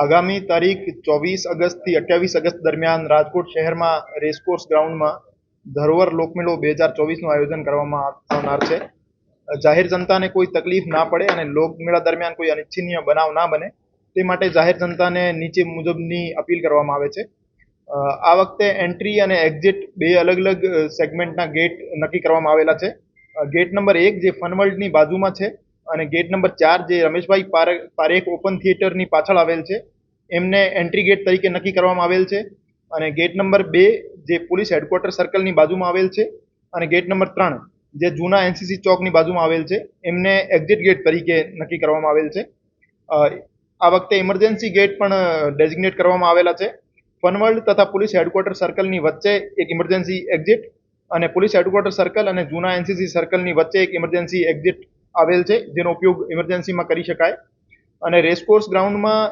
આગામી તારીખ 24 અગસ્ટથી 28 અગસ્ટ દરમિયાન રાજકોટ શહેરમાં રેસકોર્સ ગ્રાઉન્ડમાં ધરોહર લોકમેળો 2024નું આયોજન કરવામાં આવનાર છે. જાહેર જનતાને કોઈ તકલીફ ના પડે અને લોકમેળા દરમિયાન કોઈ અનિચ્છનીય બનાવ ના બને તે માટે જાહેર જનતાને નીચે મુજબની અપીલ કરવામાં આવે છે. આ વખતે એન્ટ્રી અને એક્ઝિટ બે અલગ અલગ સેગમેન્ટના ગેટ નક્કી કરવામાં આવેલા છે. ગેટ નંબર 1 જે ફનવર્લ્ડની બાજુમાં છે અને ગેટ નંબર 4 જે રમેશભાઈ પારેખ ઓપન થિયેટરની પાછળ આવેલ છે એમને એન્ટ્રી ગેટ તરીકે નક્કી કરવામાં આવેલ છે. અને ગેટ નંબર 2 જે પોલીસ હેડક્વાર્ટર સર્કલની બાજુમાં આવેલ છે અને ગેટ નંબર 3 જે જૂના એનસીસી ચોકની બાજુમાં આવેલ છે એમને એક્ઝિટ ગેટ તરીકે નક્કી કરવામાં આવેલ છે. આ વખતે ઇમરજન્સી ગેટ પણ ડેઝિગ્નેટ કરવામાં આવેલા છે. ફનવર્લ્ડ તથા પોલીસ હેડક્વાર્ટર સર્કલની વચ્ચે એક ઇમરજન્સી એક્ઝિટ અને પોલીસ હેડક્વાર્ટર સર્કલ અને જૂના એનસીસી સર્કલની વચ્ચે એક ઇમરજન્સી એક્ઝિટ આવેલ છે જેનો ઉપયોગ ઇમરજન્સીમાં કરી શકાય. અને રેસકોર્સ ગ્રાઉન્ડમાં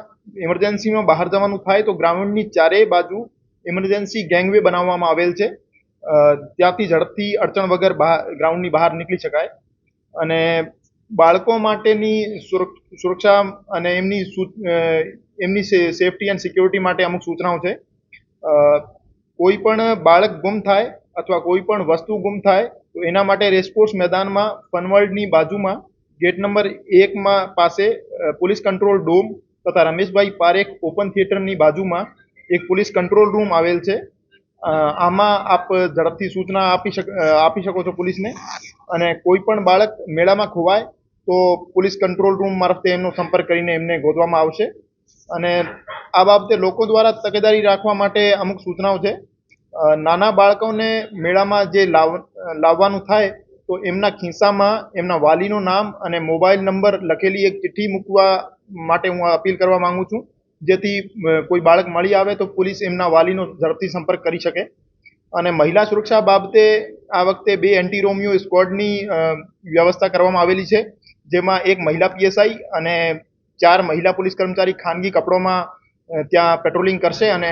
ઇમરજન્સીમાં બહાર જવાનું થાય તો ગ્રાઉન્ડની ચારેય બાજુ ઇમરજન્સી ગેંગવે બનાવવામાં આવેલ છે. ત્યાંથી ઝડપથી અડચણ વગર ગ્રાઉન્ડની બહાર નીકળી શકાય. અને બાળકો માટેની સુરક્ષા અને એમની સેફટી એન્ડ સિક્યોરિટી માટે અમુક સૂચનાઓ છે. કોઈ પણ બાળક ગુમ થાય અથવા કોઈ પણ વસ્તુ ગુમ થાય તો એના માટે રેસકોર્સ મેદાનમાં ફનવર્લ્ડની બાજુમાં ગેટ નંબર 1 પાસે પોલીસ કંટ્રોલ ડોમ તથા રમેશભાઈ પારેખ ઓપન થિયેટરની બાજુમાં એક પોલીસ કંટ્રોલ રૂમ આવેલ છે. આમાં આપ ઝડપથી સૂચના આપી શકો છો પોલીસને. અને કોઈ પણ બાળક મેળામાં ખોવાય તો પોલીસ કંટ્રોલ રૂમ મારફતે એમનો સંપર્ક કરીને એમને ગોતવામાં આવશે. અને આ બાબતે લોકો દ્વારા તકેદારી રાખવા માટે અમુક સૂચનાઓ છે. નાના બાળકોને મેળામાં જે લાવવાનું થાય તો એમના ખિસ્સામાં એમના વાલીનું નામ અને મોબાઈલ નંબર લખેલી એક ચિઠ્ઠી મૂકવા માટે હું અપીલ કરવા માંગુ છું, જેથી કોઈ બાળક મળી આવે તો પોલીસ એમના વાલીનો ઝડપથી સંપર્ક કરી શકે. અને મહિલા સુરક્ષા બાબતે આ વખતે 2 એન્ટી રોમિયો સ્ક્વોડની વ્યવસ્થા કરવામાં આવેલી છે, જેમાં એક મહિલા પીએસઆઈ અને 4 મહિલા પોલીસ કર્મચારી ખાનગી કપડોમાં ત્યાં પેટ્રોલિંગ કરશે અને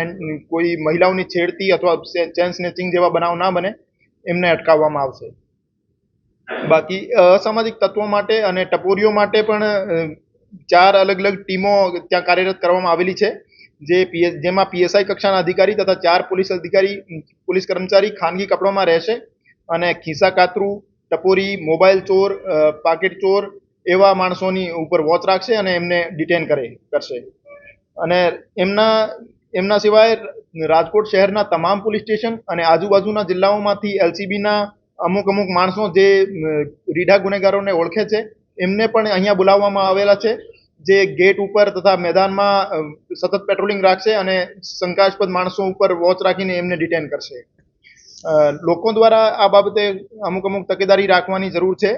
કોઈ મહિલાઓની છેડતી અથવા ચેન સ્નેચિંગ જેવા બનાવ ના બને એમને અટકાવવામાં આવશે. બાકી અસામાજિક તત્વો માટે અને ટપોરીઓ માટે પણ 4 અલગ અલગ ટીમો ત્યાં કાર્યરત કરવામાં આવેલી છે, જેમાં પીએસઆઈ કક્ષાના અધિકારી તથા 4 પોલીસ કર્મચારી ખાનગી કપડોમાં રહેશે અને ખિસ્સા કાતરું, ટપોરી, મોબાઈલ ચોર, પાકીટ ચોર એવા માણસોની ઉપર વોચ રાખશે અને એમને ડિટેન કરશે. અને એમના સિવાય રાજકોટ શહેરના તમામ પોલીસ સ્ટેશન અને આજુબાજુના જિલ્લાઓમાંથી એલસીબીના અમુક માણસો જે રીઢા ગુનેગારોને ઓળખે છે એમને પણ અહીંયા બોલાવવામાં આવેલા છે, જે ગેટ ઉપર તથા મેદાનમાં સતત પેટ્રોલિંગ રાખશે અને શંકાસ્પદ માણસો ઉપર વોચ રાખીને એમને ડિટેન કરશે. લોકો દ્વારા આ બાબતે અમુક તકેદારી રાખવાની જરૂર છે,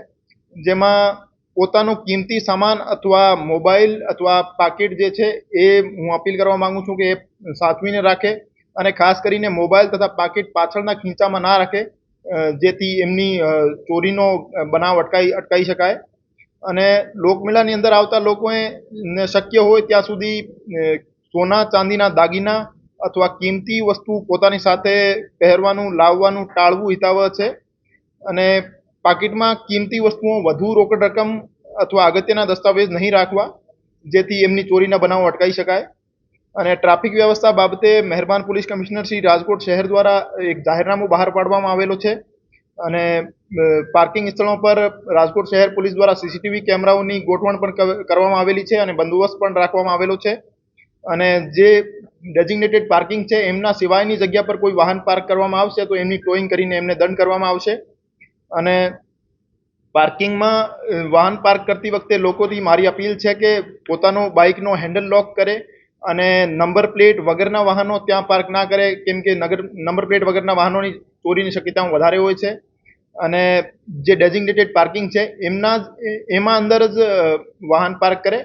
જેમાં પોતાનો કિંમતી સામાન અથવા મોબાઈલ અથવા પાકીટ જે છે એ હું અપીલ કરવા માંગુ છું કે એ સાચવીને રાખે અને ખાસ કરીને મોબાઈલ તથા પાકીટ પાછળના ખીચામાં ના રાખે, જેથી એમની ચોરીનો બનાવ અટકાવી શકાય. અને લોકમેળાની અંદર આવતા લોકોએ શક્ય હોય ત્યાં સુધી સોના ચાંદીના દાગીના અથવા કિંમતી વસ્તુ પોતાની સાથે લાવવાનું ટાળવું હિતાવહ છે. અને પાકીટમાં કિંમતી વસ્તુઓ વધુ રોકડ રકમ અથવા અગત્યના દસ્તાવેજ નહીં રાખવા, જેથી એમની ચોરીના બનાવો અટકાવી શકાય. અને ટ્રાફિક વ્યવસ્થા બાબતે મહેરબાન પોલીસ કમિશનર શ્રી રાજકોટ શહેર દ્વારા એક જાહેરનામું બહાર પાડવામાં આવેલો છે. અને પાર્કિંગ સ્થળો પર રાજકોટ શહેર પોલીસ દ્વારા સીસીટીવી કેમેરાઓની ગોઠવણ પણ કરવામાં આવેલી છે અને બંદોબસ્ત પણ રાખવામાં આવેલો છે. અને જે ડેઝિગ્નેટેડ પાર્કિંગ છે એમના સિવાયની જગ્યા પર કોઈ વાહન પાર્ક કરવામાં આવશે તો એમની ટોઈંગ કરીને એમને દંડ કરવામાં આવશે. અને પાર્કિંગમાં વાહન પાર્ક કરતી વખતે લોકોથી મારી અપીલ છે કે પોતાનો બાઇકનો હેન્ડલ લોક કરે અને નંબર પ્લેટ વગરના વાહનો ત્યાં પાર્ક ના કરે, કેમ કે નંબર પ્લેટ વગરના વાહનોની ચોરીની શક્યતાઓ વધારે હોય છે. અને જે ડેઝિગ્નેટેડ પાર્કિંગ છે એમાં અંદર જ વાહન પાર્ક કરે,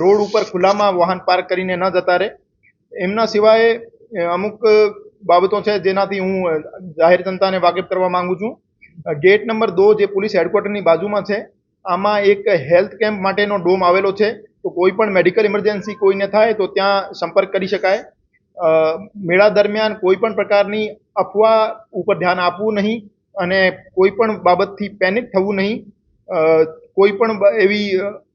રોડ ઉપર ખુલ્લામાં વાહન પાર્ક કરીને ન જતા રહે. એમના સિવાય અમુક બાબતો છે જેનાથી હું જાહેર જનતાને વાકેફ કરવા માંગુ છું. ગેટ નંબર 2 જે પોલીસ હેડક્વાર્ટરની બાજુમાં છે, આમાં એક હેલ્થ કેમ્પ માટેનો ડોમ આવેલો છે, તો કોઈ પણ મેડિકલ ઇમરજન્સી કોઈને થાય તો ત્યાં સંપર્ક કરી શકાય. મેળા દરમિયાન કોઈ પણ પ્રકારની અફવા ઉપર ધ્યાન આપવું નહીં અને કોઈ પણ બાબતથી પેનિક થવું નહીં. કોઈ પણ એવી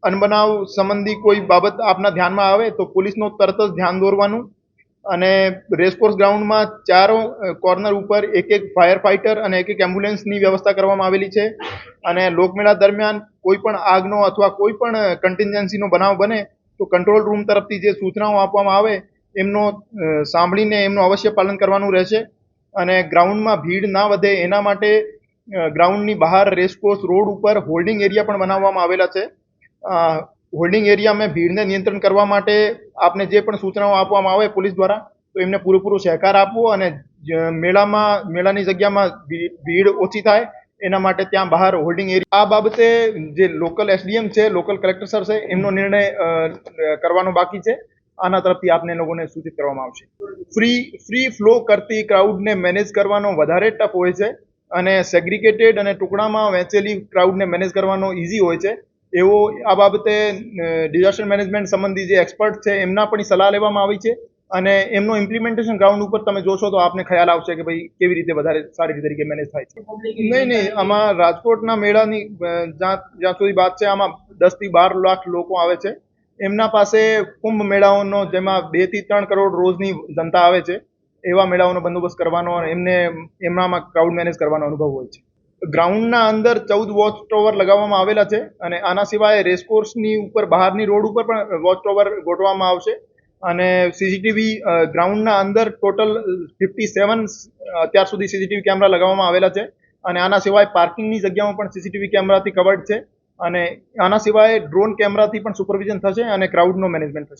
અનબનાવ સંબંધી કોઈ બાબત આપના ધ્યાનમાં આવે તો પોલીસનો તરત જ ધ્યાન દોરવાનું અને રેસકોર્સ ગ્રાઉન્ડમાં ચારો કોર્નર ઉપર એક ફાયર ફાઇટર અને એક એમ્બ્યુલન્સની વ્યવસ્થા કરવામાં આવેલી છે અને લોકમેળા દરમિયાન કોઈ પણ આગનો અથવા કોઈ પણ કન્ટિન્જન્સીનો બનાવ બને તો કંટ્રોલ રૂમ તરફથી જે સૂચનાઓ આપવામાં આવે એમનો સાંભળીને એમનું અવશ્ય પાલન કરવાનું રહેશે અને ગ્રાઉન્ડમાં ભીડ ના વધે એના માટે ગ્રાઉન્ડની બહાર રેસકોર્સ રોડ ઉપર હોલ્ડિંગ એરિયા પણ બનાવવામાં આવેલા છે. હોલ્ડિંગ એરિયામાં ભીડને નિયંત્રણ કરવા માટે આપને જે પણ સૂચનાઓ આપવામાં આવે પોલીસ દ્વારા તો એમને પૂરેપૂરો સહકાર આપવો અને મેળાની જગ્યામાં ભીડ ઓછી થાય એના માટે ત્યાં બહાર હોલ્ડિંગ એરિયા. આ બાબતે જે લોકલ એસડીએમ છે, લોકલ કલેક્ટર સર છે, એમનો નિર્ણય કરવાનો બાકી છે. આના તરફથી આપને લોકોને સૂચિત કરવામાં આવશે. ફ્રી ફ્લો કરતી ક્રાઉડને મેનેજ કરવાનો વધારે ટફ હોય છે અને સેગ્રિગેટેડ અને ટુકડામાં વહેંચેલી ક્રાઉડને મેનેજ કરવાનો ઇઝી હોય છે. એવો આ બાબતે ડિઝાસ્ટર મેનેજમેન્ટ સંબંધી જે એક્સપર્ટ છે એમના પણ સલાહ લેવામાં આવી છે અને એમનો ઇમ્પ્લિમેન્ટેશન ગ્રાઉન્ડ ઉપર તમે જોશો તો આપને ખ્યાલ આવશે કે ભાઈ કેવી રીતે વધારે સારી રીતે મેનેજ થાય છે. નહીં, આમાં રાજકોટના મેળાની જ્યાં સુધી વાત છે આમાં 10 થી 12 લાખ લોકો આવે છે. એમના પાસે કુંભ મેળાઓનો જેમાં 2 થી 3 કરોડ રોજની જનતા આવે છે એવા મેળાઓનો બંદોબસ્ત કરવાનો અને એમનામાં ક્રાઉડ મેનેજ કરવાનો અનુભવ હોય છે. ગ્રાઉન્ડના અંદર 14 વોચ ટાવર લગાવવામાં આવેલા છે અને આના સિવાય રેસકોર્સની ઉપર બહારની રોડ ઉપર પણ વોચ ટાવર ગોઠવવામાં આવશે અને સીસીટીવી ગ્રાઉન્ડના અંદર ટોટલ 57 અત્યાર સુધી સીસીટીવી કેમેરા લગાવવામાં આવેલા છે અને આના સિવાય પાર્કિંગની જગ્યામાં પણ સીસીટીવી કેમેરાથી કવર્ડ છે અને આના સિવાય ડ્રોન કેમેરાથી પણ સુપરવિઝન થશે અને ક્રાઉડનો મેનેજમેન્ટ થશે.